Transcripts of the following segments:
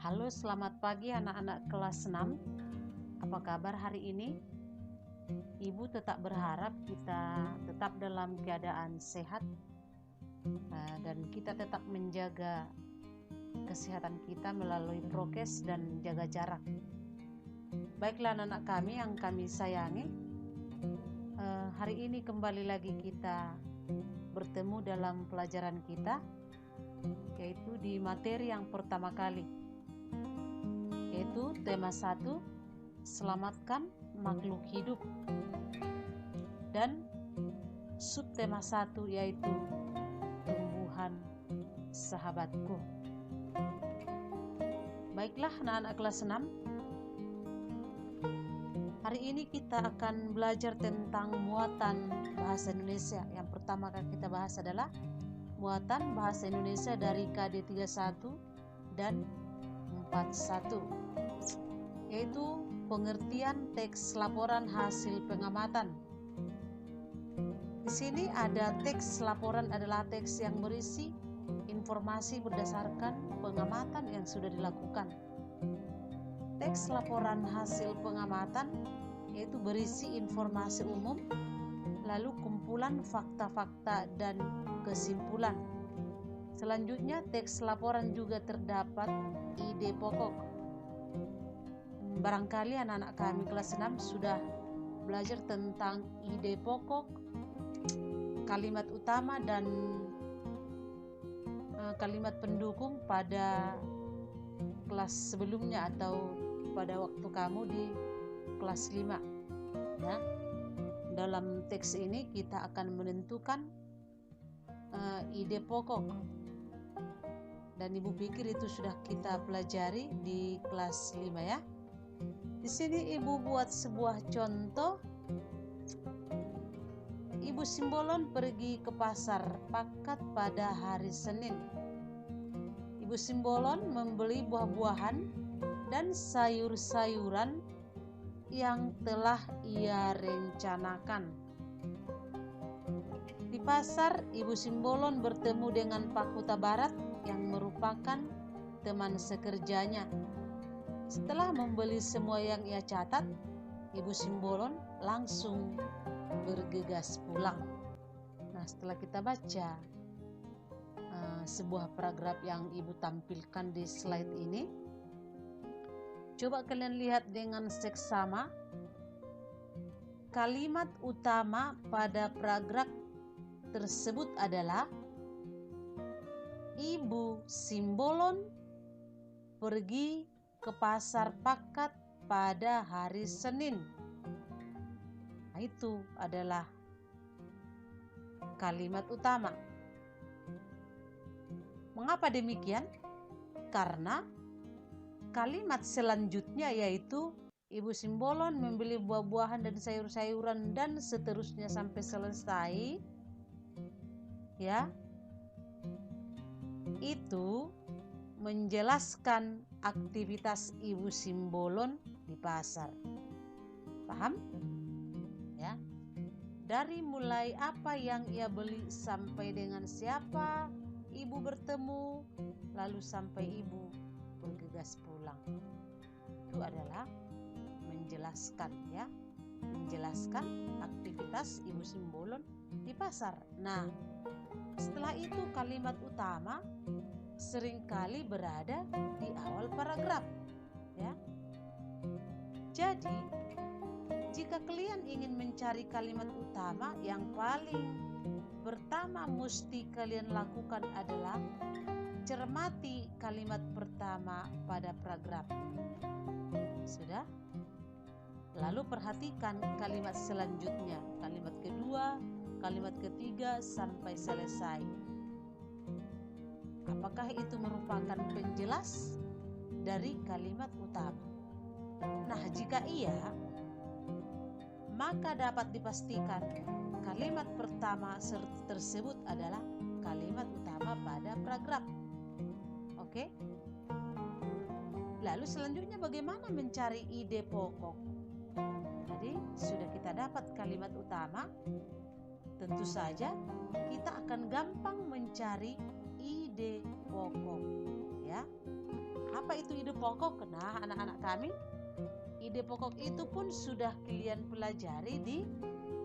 Halo, selamat pagi anak-anak kelas 6. Apa kabar hari ini? Ibu tetap berharap kita tetap dalam keadaan sehat dan kita tetap menjaga kesehatan kita melalui prokes dan jaga jarak. Baiklah anak-anak kami yang kami sayangi, hari ini kembali lagi kita bertemu dalam pelajaran kita, yaitu di materi yang pertama kali, yaitu tema 1, selamatkan makhluk hidup, dan subtema 1 yaitu tumbuhan sahabatku. Baiklah anak-anak kelas 6, hari ini kita akan belajar tentang muatan bahasa Indonesia. Yang pertama akan kita bahas adalah muatan bahasa Indonesia dari KD 31 dan 41, yaitu pengertian teks laporan hasil pengamatan. Di sini ada teks laporan adalah teks yang berisi informasi berdasarkan pengamatan yang sudah dilakukan. Teks laporan hasil pengamatan yaitu berisi informasi umum, lalu kumpulan fakta-fakta dan kesimpulan. Selanjutnya, teks laporan juga terdapat ide pokok. Barangkali anak-anak kami kelas 6 sudah belajar tentang ide pokok, kalimat utama dan kalimat pendukung pada kelas sebelumnya atau pada waktu kamu di kelas 5. Ya. Dalam teks ini kita akan menentukan ide pokok. Dan ibu pikir itu sudah kita pelajari di kelas 5 ya. Di sini ibu buat sebuah contoh. Ibu Simbolon pergi ke pasar Pakat pada hari Senin. Ibu Simbolon membeli buah-buahan dan sayur-sayuran yang telah ia rencanakan. Di pasar, Ibu Simbolon bertemu dengan Pak Huta Barat yang merupakan teman sekerjanya. Setelah membeli semua yang ia catat, Ibu Simbolon langsung bergegas pulang. Nah, setelah kita baca sebuah paragraf yang ibu tampilkan di slide ini, coba kalian lihat dengan seksama. Kalimat utama pada paragraf tersebut adalah Ibu Simbolon pergi ke pasar Pakat pada hari Senin. Nah, itu adalah kalimat utama. Mengapa demikian? Karena kalimat selanjutnya yaitu Ibu Simbolon membeli buah-buahan dan sayur-sayuran dan seterusnya sampai selesai, ya, itu menjelaskan aktivitas Ibu Simbolon di pasar. Paham? Ya. Dari mulai apa yang ia beli sampai dengan siapa ibu bertemu, lalu sampai ibu bergegas pulang. Itu adalah menjelaskan, ya, menjelaskan aktivitas Ibu Simbolon di pasar. Nah, setelah itu kalimat utama seringkali berada di awal paragraf, ya. Jadi, jika kalian ingin mencari kalimat utama, yang paling pertama mesti kalian lakukan adalah cermati kalimat pertama pada paragraf. Sudah? Lalu perhatikan kalimat selanjutnya, kalimat kedua, kalimat ketiga sampai selesai. Apakah itu merupakan penjelas dari kalimat utama? Nah, jika iya, maka dapat dipastikan kalimat pertama tersebut adalah kalimat utama pada paragraf. Oke? Lalu selanjutnya bagaimana mencari ide pokok? Jadi sudah kita dapat kalimat utama, tentu saja kita akan gampang mencari ide pokok, ya. Apa Apa itu ide pokok? Nah, anak-anak kami, ide pokok itu pun sudah kalian pelajari di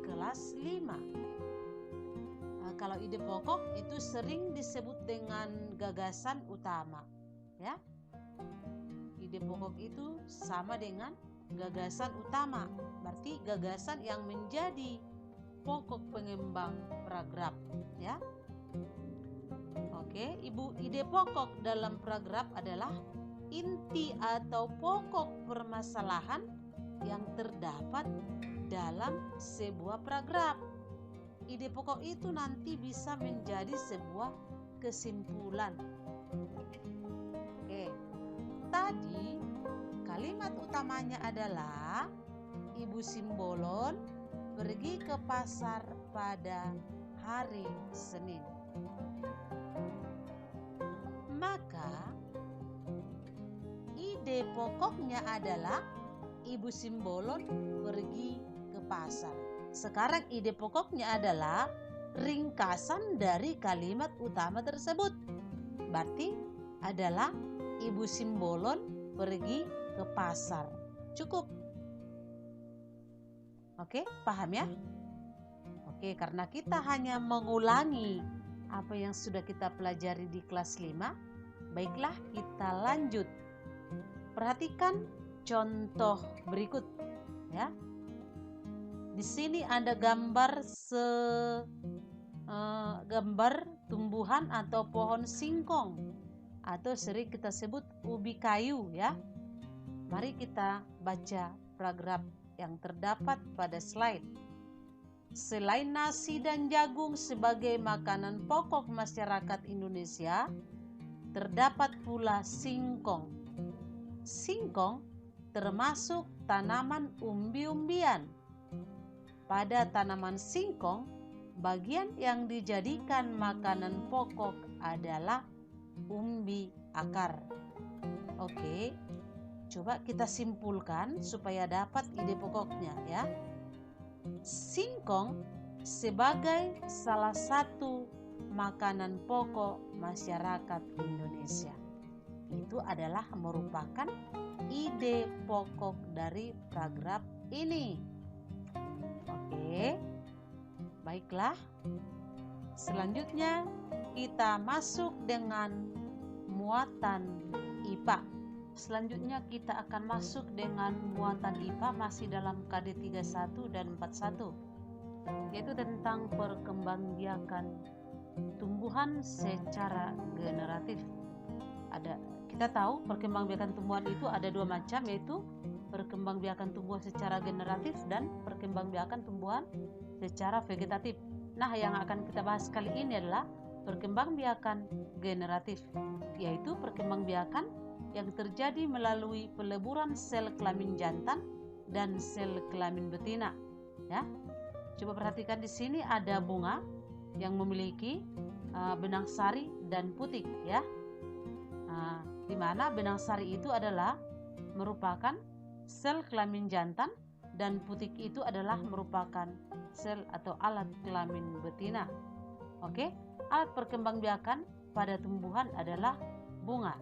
kelas 5. Kalau ide pokok itu sering disebut dengan gagasan utama, ya. Ide pokok itu sama dengan gagasan utama, berarti gagasan yang menjadi pokok pengembang paragraf, ya. Oke, ide pokok dalam paragraf adalah inti atau pokok permasalahan yang terdapat dalam sebuah paragraf. Ide pokok itu nanti bisa menjadi sebuah kesimpulan. Oke, tadi kalimat utamanya adalah Ibu Simbolon pergi ke pasar pada hari Senin. Maka ide pokoknya adalah Ibu Simbolon pergi ke pasar. Sekarang ide pokoknya adalah ringkasan dari kalimat utama tersebut. Berarti adalah Ibu Simbolon pergi ke pasar. Cukup. Oke, paham ya? Oke, karena kita hanya mengulangi apa yang sudah kita pelajari di kelas 5, baiklah kita lanjut. Perhatikan contoh berikut, ya. Di sini ada gambar gambar tumbuhan atau pohon singkong atau sering kita sebut ubi kayu, ya. Mari kita baca paragraf yang terdapat pada slide. Selain nasi dan jagung sebagai makanan pokok masyarakat Indonesia, terdapat pula singkong. Singkong termasuk tanaman umbi-umbian. Pada tanaman singkong, bagian yang dijadikan makanan pokok adalah umbi akar. Oke, coba kita simpulkan supaya dapat ide pokoknya, ya. Singkong sebagai salah satu makanan pokok masyarakat Indonesia. Itu adalah merupakan ide pokok dari paragraf ini. Oke, baiklah. Selanjutnya kita masuk dengan muatan IPA. Selanjutnya kita akan masuk dengan muatan IPA masih dalam KD 31 dan 41, yaitu tentang perkembangbiakan tumbuhan secara generatif. Kita tahu perkembangbiakan tumbuhan itu ada dua macam, yaitu perkembangbiakan tumbuhan secara generatif dan perkembangbiakan tumbuhan secara vegetatif. Nah, yang akan kita bahas kali ini adalah perkembangbiakan generatif, yaitu perkembangbiakan yang terjadi melalui peleburan sel kelamin jantan dan sel kelamin betina, ya. Coba perhatikan di sini ada bunga yang memiliki benang sari dan putik, ya. Di mana benang sari itu adalah merupakan sel kelamin jantan dan putik itu adalah merupakan sel atau alat kelamin betina. Oke, alat perkembangbiakan pada tumbuhan adalah bunga.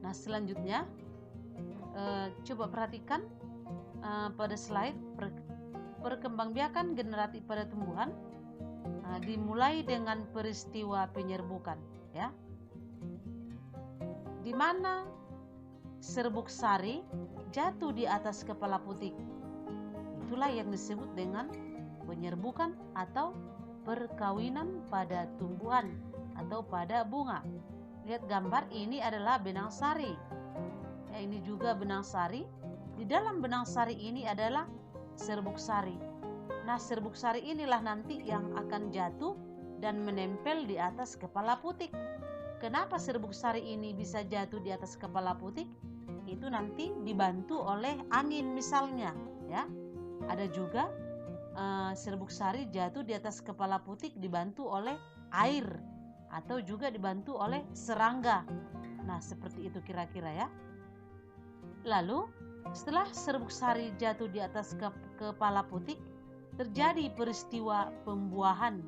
Nah, selanjutnya coba perhatikan pada slide perkembangbiakan generatif pada tumbuhan dimulai dengan peristiwa penyerbukan, ya. Di mana serbuk sari jatuh di atas kepala putik. Itulah yang disebut dengan penyerbukan atau perkawinan pada tumbuhan atau pada bunga. Lihat gambar, ini adalah benang sari. Ya, ini juga benang sari. Di dalam benang sari ini adalah serbuk sari. Nah, serbuk sari inilah nanti yang akan jatuh dan menempel di atas kepala putik. Kenapa serbuk sari ini bisa jatuh di atas kepala putik? Itu nanti dibantu oleh angin misalnya, ya. Ada juga serbuk sari jatuh di atas kepala putik dibantu oleh air atau juga dibantu oleh serangga. Nah, seperti itu kira-kira, ya. Lalu setelah serbuk sari jatuh di atas kepala putik, terjadi peristiwa pembuahan,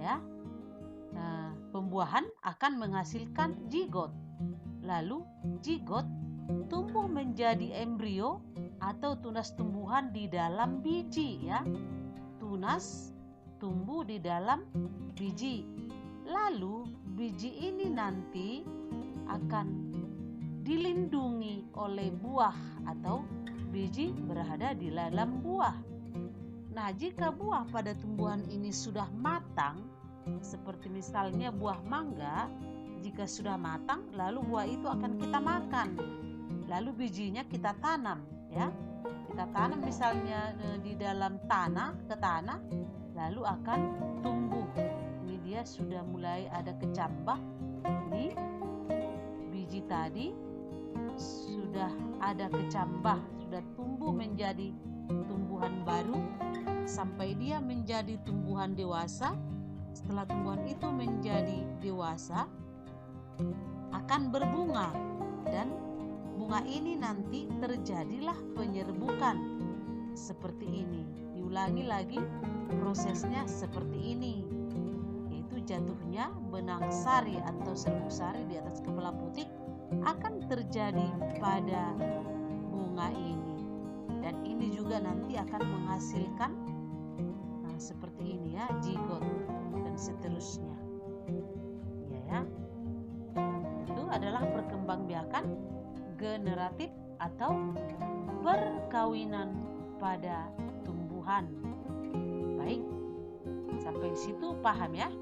ya. Pembuahan akan menghasilkan zigot. Lalu zigot tumbuh menjadi embrio atau tunas tumbuhan di dalam biji ya. Tunas tumbuh di dalam biji. Lalu biji ini nanti akan dilindungi oleh buah atau biji berada di dalam buah. Nah, jika buah pada tumbuhan ini sudah matang, seperti misalnya buah mangga, jika sudah matang, lalu buah itu akan kita makan. Lalu bijinya kita tanam ya. Kita tanam misalnya di dalam tanah, lalu akan tumbuh. Ini dia sudah mulai ada kecambah. Ini biji tadi sudah ada kecambah, sudah tumbuh menjadi tumbuhan baru sampai dia menjadi tumbuhan dewasa. Setelah tumbuhan itu menjadi dewasa, akan berbunga, dan bunga ini nanti terjadilah penyerbukan seperti ini. Diulangi lagi prosesnya seperti ini, yaitu jatuhnya benang sari atau serbuk sari di atas kepala putik akan terjadi pada bunga ini, dan ini juga nanti akan menghasilkan seperti ini ya, zigot dan seterusnya. Ya. Itu adalah perkembangbiakan generatif atau perkawinan pada tumbuhan. Baik, sampai di situ paham ya?